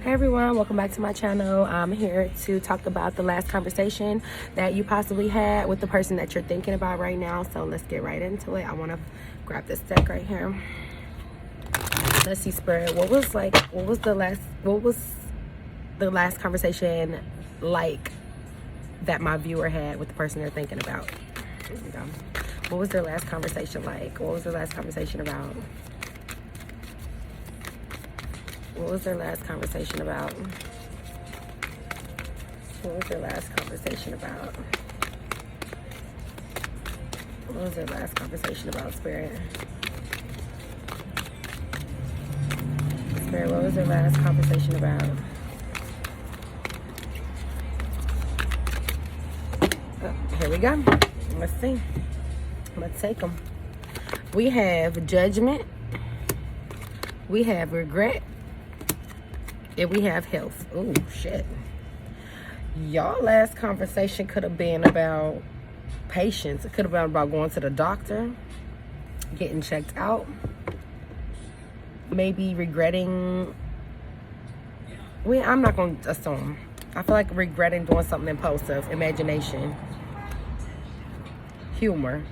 Hey everyone, welcome back to my channel. I'm here to talk about the last conversation that you possibly had with the person that you're thinking about right now. So let's get right into it. I want to grab this deck right here. Let's see, Spirit. What was the last conversation like that my viewer had with the person they're thinking about? Here we go. What was their last conversation like? What was their last conversation about? What was their last conversation about? What was their last conversation about? What was their last conversation about, Spirit? Spirit, what was their last conversation about? Oh, here we go. Let's see. Let's take them. We have judgment. We have regret. And we have health. Oh, shit. Y'all last conversation could have been about patience. It could have been about going to the doctor, getting checked out, maybe regretting. I'm not going to assume. I feel like regretting doing something impulsive, imagination, humor.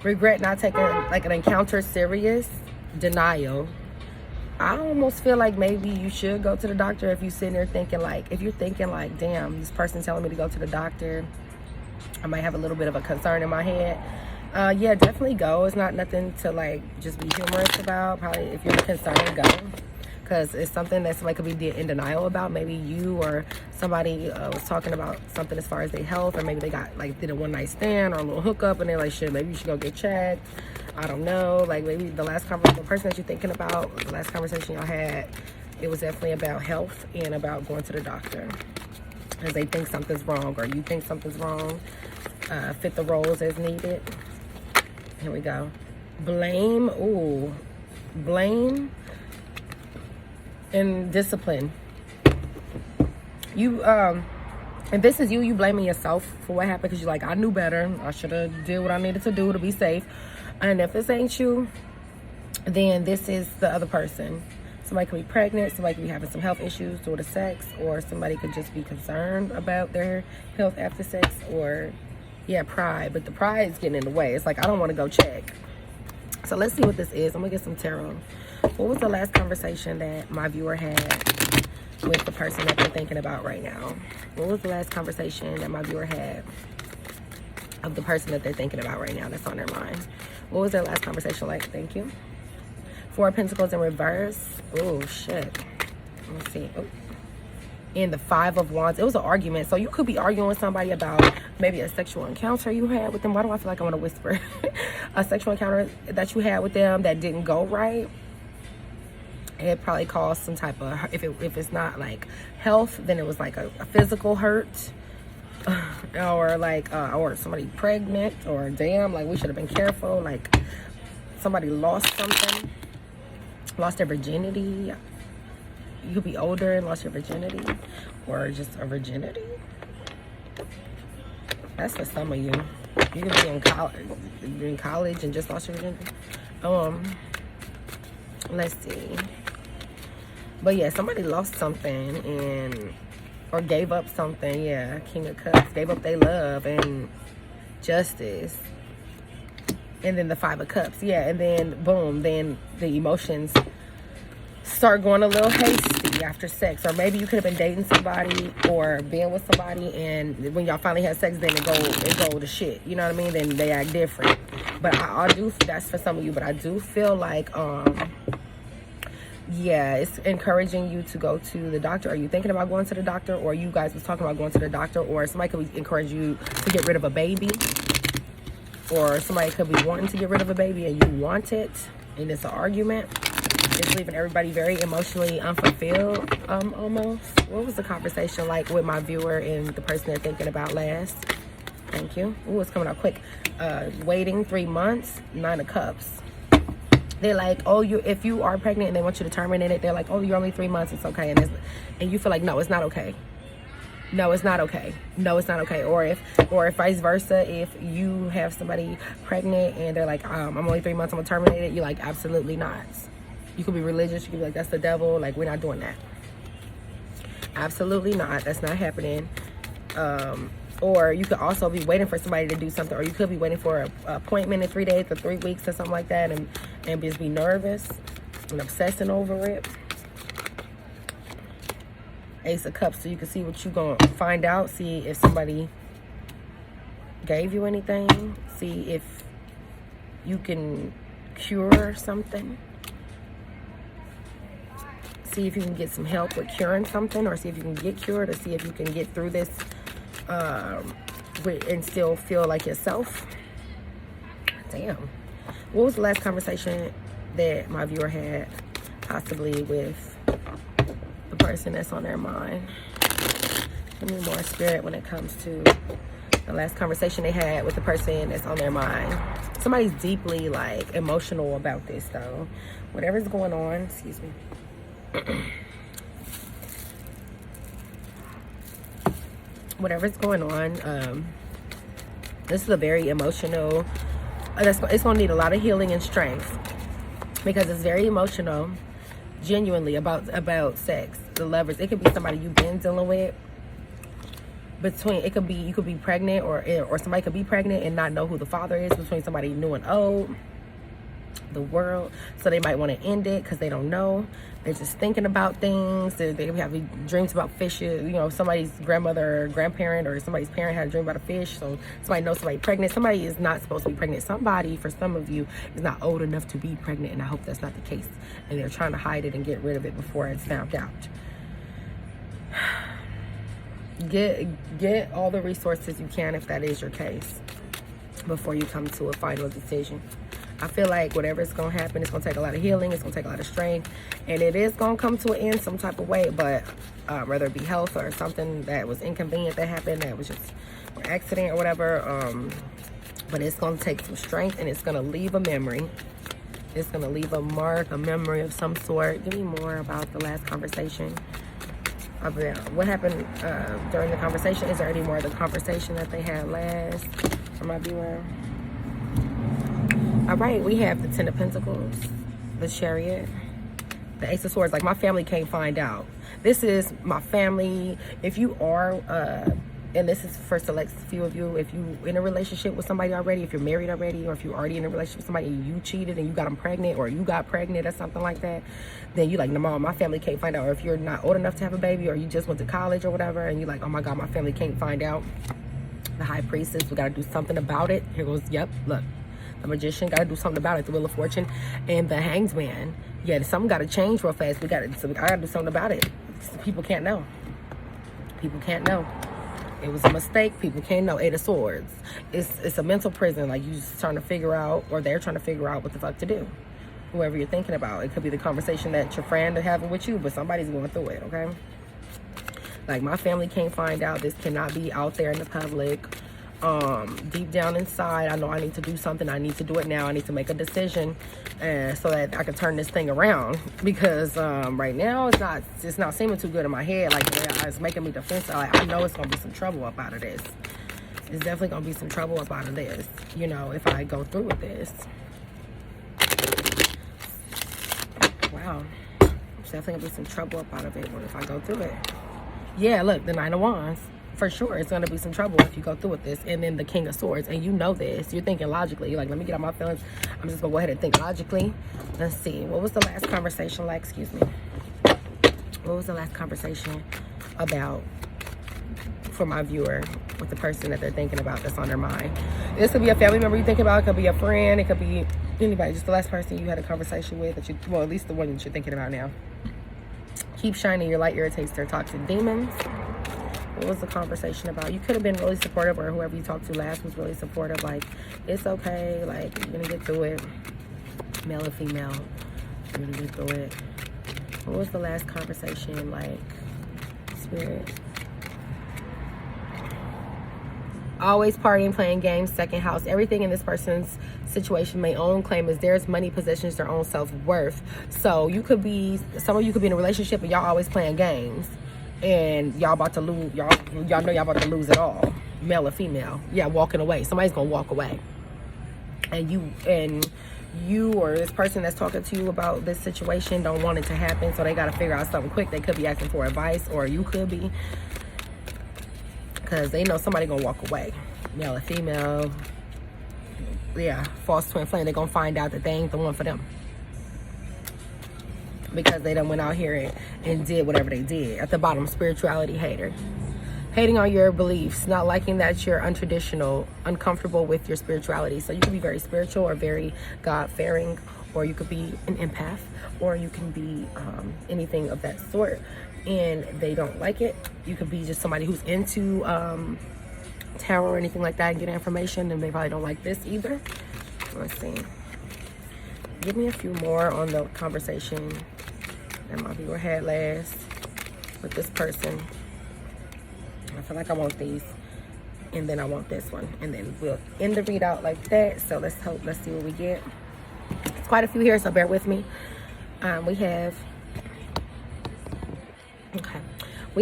Regret not taking like an encounter serious, denial. I almost feel like maybe you should go to the doctor if you're sitting there thinking like, if you're thinking like, damn, this person's telling me to go to the doctor, I might have a little bit of a concern in my head. Yeah, definitely go. It's not nothing to like just be humorous about. Probably if you're concerned, go. Because it's something that somebody could be in denial about. Maybe you or somebody was talking about something as far as their health, or maybe they got like did a one night stand or a little hookup and they're like, shit, maybe you should go get checked. I don't know. Like maybe the person that you're thinking about, the last conversation y'all had, it was definitely about health and about going to the doctor. Because they think something's wrong or you think something's wrong. Fit the roles as needed. Here we go. Blame. Ooh. Blame and discipline. You and this is you blaming yourself for what happened because you're like, I knew better. I should have did what I needed to do to be safe. And if this ain't you, then this is the other person. Somebody could be pregnant, somebody could be having some health issues due to sex, or somebody could just be concerned about their health after sex, or yeah, pride. But the pride is getting in the way. It's like, I don't want to go check. So let's see what this is. I'm gonna get some tarot. What was the last conversation that my viewer had with the person that they're thinking about right now? What was the last conversation that my viewer had of the person that they're thinking about right now that's on their mind? What was their last conversation like? Thank you. Four of Pentacles in reverse. Oh, shit. Let's see. Oh. And the Five of Wands. It was an argument. So you could be arguing with somebody about maybe a sexual encounter you had with them. Why do I feel like I want to whisper? A sexual encounter that you had with them that didn't go right. It probably caused some type of, if it's not like health, then it was like a physical hurt. Or like or somebody pregnant, or damn, like we should have been careful, like somebody lost something, lost their virginity. You could be older and lost your virginity, or just a virginity. That's for some of you. You could be in college and just lost your virginity. Let's see. But yeah, somebody lost something and or gave up something. Yeah, King of Cups, gave up their love and justice. And then the Five of Cups. Yeah, and then boom, then the emotions start going a little hasty after sex. Or maybe you could have been dating somebody or being with somebody, and when y'all finally had sex, then it go to shit. You know what I mean? Then they act different. But I do, that's for some of you, but I do feel like yeah, it's encouraging you to go to the doctor. Are you thinking about going to the doctor? Or you guys was talking about going to the doctor? Or somebody could encourage you to get rid of a baby. Or somebody could be wanting to get rid of a baby and you want it. And it's an argument. It's leaving everybody very emotionally unfulfilled, almost. What was the conversation like with my viewer and the person they're thinking about last? Thank you. Ooh, it's coming out quick. Waiting 3 months, Nine of Cups. They're like, oh, if you are pregnant and they want you to terminate it, they're like, oh, you're only 3 months, it's okay. And you feel like, no, it's not okay. No, it's not okay. No, it's not okay. Or if vice versa, if you have somebody pregnant and they're like, I'm only 3 months, I'm gonna terminate it, you're like, absolutely not. You could be religious. You could be like, that's the devil. Like, we're not doing that. Absolutely not. That's not happening. Or you could also be waiting for somebody to do something, or you could be waiting for an appointment in 3 days or 3 weeks or something like that, and just be nervous and obsessing over it. Ace of Cups, so you can see what you're going to find out. See if somebody gave you anything. See if you can cure something. See if you can get some help with curing something, or see if you can get cured, or see if you can get through this and still feel like yourself. Damn. What was the last conversation that my viewer had, possibly with the person that's on their mind? Give me more spirit when it comes to the last conversation they had with the person that's on their mind. Somebody's deeply, like, emotional about this, though. Whatever's going on, excuse me. Whatever's going on, this is a very emotional, it's going to need a lot of healing and strength, because it's very emotional, genuinely, about sex. The lovers, it could be somebody you've been dealing with. It could be, you could be pregnant, or somebody could be pregnant and not know who the father is, between somebody new and old, the world. So they might want to end it because they don't know. They're just thinking about things. They have dreams about fishes. You know, somebody's grandmother or grandparent or somebody's parent had a dream about a fish. So somebody knows somebody pregnant. Somebody is not supposed to be pregnant. Somebody, for some of you, is not old enough to be pregnant, and I hope that's not the case. And they're trying to hide it and get rid of it before it's found out. Get all the resources you can, if that is your case, before you come to a final decision. I feel like whatever's going to happen, it's going to take a lot of healing, it's going to take a lot of strength, and it is going to come to an end some type of way, but whether it be health or something that was inconvenient that happened, that was just an accident or whatever, but it's going to take some strength, and it's going to leave a memory. It's going to leave a mark, a memory of some sort. Give me more about the last conversation. What happened during the conversation? Is there any more of the conversation that they had last for my viewer? All right, we have the Ten of Pentacles, the Chariot, the Ace of Swords. Like, my family can't find out. This is my family. If you are, and this is for select few of you, if you in a relationship with somebody already, if you're married already, or if you're already in a relationship with somebody and you cheated and you got them pregnant, or you got pregnant or something like that, then you like, no, mom, my family can't find out. Or if you're not old enough to have a baby, or you just went to college or whatever, and you're like, oh my God, my family can't find out. The High Priestess, we got to do something about it. Here goes, yep, look. The Magician, got to do something about it. The Wheel of Fortune, and the Hanged Man. Yeah, something got to change real fast. I got to do something about it. People can't know. People can't know. It was a mistake. People can't know. Eight of Swords. It's a mental prison. Like, you just trying to figure out, or they're trying to figure out what the fuck to do. Whoever you're thinking about. It could be the conversation that your friend is having with you, but somebody's going through it, okay? Like, my family can't find out. This cannot be out there in the public. Deep down inside, I know I need to do something. I need to do it now. I need to make a decision, so that I can turn this thing around, because right now it's not seeming too good in my head. Like, it's making me defensive. Like, I know it's gonna be some trouble up out of this. It's definitely gonna be some trouble up out of this, you know, if I go through with this. Wow, it's definitely gonna be some trouble up out of it if I go through it. Yeah, look, the Nine of Wands. For sure, it's going to be some trouble if you go through with this. And then the King of Swords. And you know this. You're thinking logically. You're like, let me get out my feelings. I'm just going to go ahead and think logically. Let's see. What was the last conversation like? Excuse me. What was the last conversation about for my viewer with the person that they're thinking about that's on their mind? This could be a family member you think about. It could be a friend. It could be anybody. Just the last person you had a conversation with. Well, at least the one that you're thinking about now. Keep shining your light irritates their toxic demons. What was the conversation about? You could have been really supportive, or whoever you talked to last was really supportive. Like, it's okay. Like, you're going to get through it. Male or female, you're going to get through it. What was the last conversation like? Spirit. Always partying, playing games, second house. Everything in this person's situation may own, claim is theirs. Money, possessions, their own self-worth. So you could be, some of you could be in a relationship and y'all always playing games. And y'all about to lose, y'all know y'all about to lose it all. Male or female. Yeah, walking away. Somebody's gonna walk away. And you or this person that's talking to you about this situation don't want it to happen, so they got to figure out something quick. They could be asking for advice, or you could be, because they know somebody gonna walk away, male or female. Yeah, false twin flame. They're gonna find out that they ain't the one for them, because they done went out here and did whatever they did. At the bottom, spirituality hater. Hating on your beliefs, not liking that you're untraditional, uncomfortable with your spirituality. So you can be very spiritual or very God-fearing, or you could be an empath, or you can be anything of that sort, and they don't like it. You could be just somebody who's into tarot or anything like that and get information, and they probably don't like this either. Let's see. Give me a few more on the conversation that my viewer had last with this person. I feel like I want these, and then I want this one, and then we'll end the readout like that. So let's see what we get. It's quite a few here, so bear with me. We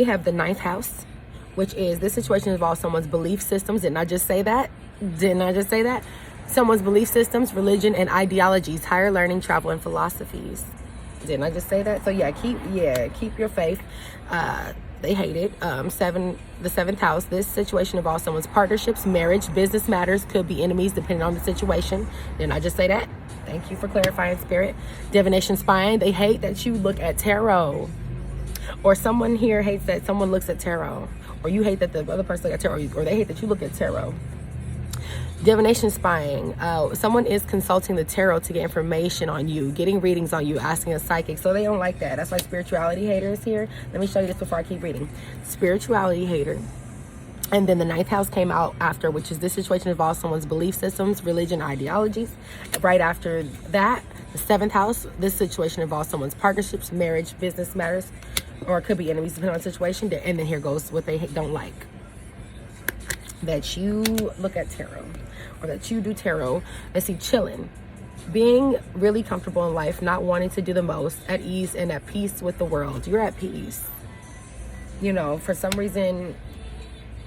have the 9th house, which is, this situation involves someone's belief systems. Didn't I just say that? Someone's belief systems, religion, and ideologies, higher learning, travel, and philosophies. Didn't I just say that? So yeah, keep your faith. They hate it. The 7th house. This situation involves someone's partnerships, marriage, business matters, could be enemies depending on the situation. Didn't I just say that? Thank you for clarifying, Spirit. Divination, spying. They hate that you look at tarot, or someone here hates that someone looks at tarot, or you hate that the other person looks at tarot, or they hate that you look at tarot. Divination, spying. Someone is consulting the tarot to get information on you, getting readings on you, asking a psychic. So they don't like that. That's why spirituality hater is here. Let me show you this before I keep reading. Spirituality hater. And then the 9th house came out after, which is, this situation involves someone's belief systems, religion, ideologies. Right after that, the 7th house. This situation involves someone's partnerships, marriage, business matters, or it could be enemies depending on the situation. And then here goes what they don't like. That you look at tarot, or that you do tarot. Let's see, chilling. Being really comfortable in life, not wanting to do the most, at ease and at peace with the world. You're at peace. You know, for some reason,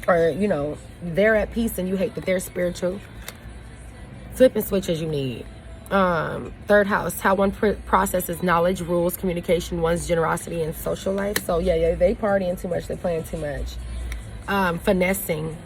or, you know, they're at peace and you hate that they're spiritual. Flip and switch as you need. 3rd house, how one processes knowledge, rules, communication, one's generosity, and social life. So yeah, they partying too much, they playing too much. Finessing.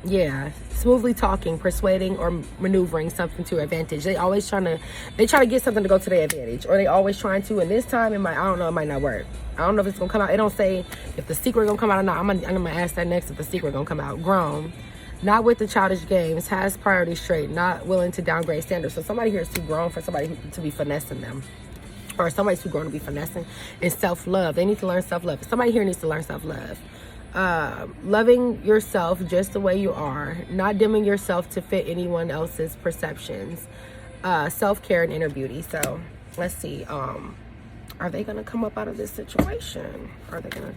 Yeah, smoothly talking, persuading, or maneuvering something to advantage. They try to get something to go to their advantage, or they always trying to. And this time, it might not work. I don't know if it's gonna come out. It don't say if the secret gonna come out or not. I'm gonna ask that next if the secret gonna come out. Grown, not with the childish games, has priorities straight, not willing to downgrade standards. So somebody here is too grown for somebody to be finessing them, or somebody's too grown to be finessing. And self-love. They need to learn self-love. Somebody here needs to learn self-love. Loving yourself just the way you are, not dimming yourself to fit anyone else's perceptions, self-care and inner beauty. So let's see, are they gonna come up out of this situation? Are they gonna,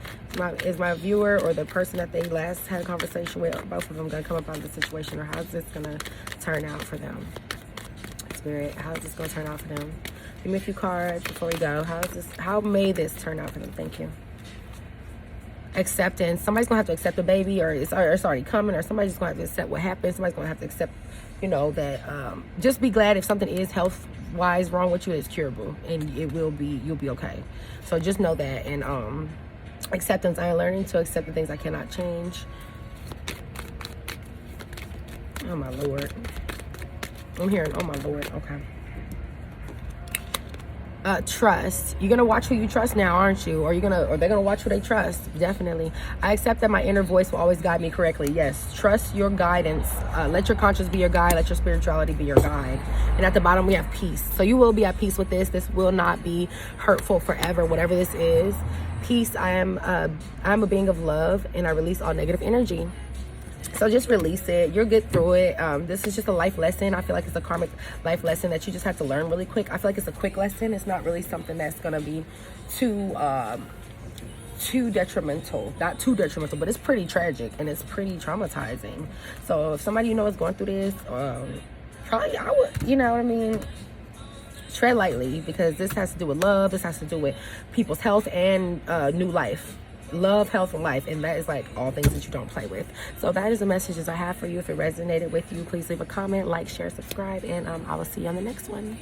is my viewer or the person that they last had a conversation with, both of them gonna come up out of the situation, or how's this gonna turn out for them? Spirit, how's this gonna turn out for them? Give me a few cards before we go. How may this turn out for them? Thank you. Acceptance. Somebody's gonna have to accept the baby, or it's already coming, or somebody's gonna have to accept what happened. Somebody's gonna have to accept, you know, that just be glad if something is health wise wrong with you, it's curable, and you'll be okay. So just know that. And acceptance. I am learning to accept the things I cannot change. Oh my Lord, I'm hearing oh my Lord. Okay. Trust. You're gonna watch who you trust now, aren't you? Or they're gonna watch who they trust. Definitely. I accept that my inner voice will always guide me correctly. Yes. Trust your guidance. Let your conscience be your guide. Let your spirituality be your guide. And at the bottom we have peace. So you will be at peace with this. This will not be hurtful forever. Whatever this is. Peace. I'm a being of love, and I release all negative energy. So just release it. You'll get through it. This is just a life lesson. I feel like it's a karmic life lesson that you just have to learn really quick. I feel like it's a quick lesson. It's not really something that's going to be too detrimental. Not too detrimental, but it's pretty tragic and it's pretty traumatizing. So if somebody you know is going through this, probably I would, you know what I mean? Tread lightly, because this has to do with love. This has to do with people's health and new life. Love, health, and life, and that is like all things that you don't play with. So that is the messages I have for you. If it resonated with you, please leave a comment, like, share, subscribe, and I will see you on the next one.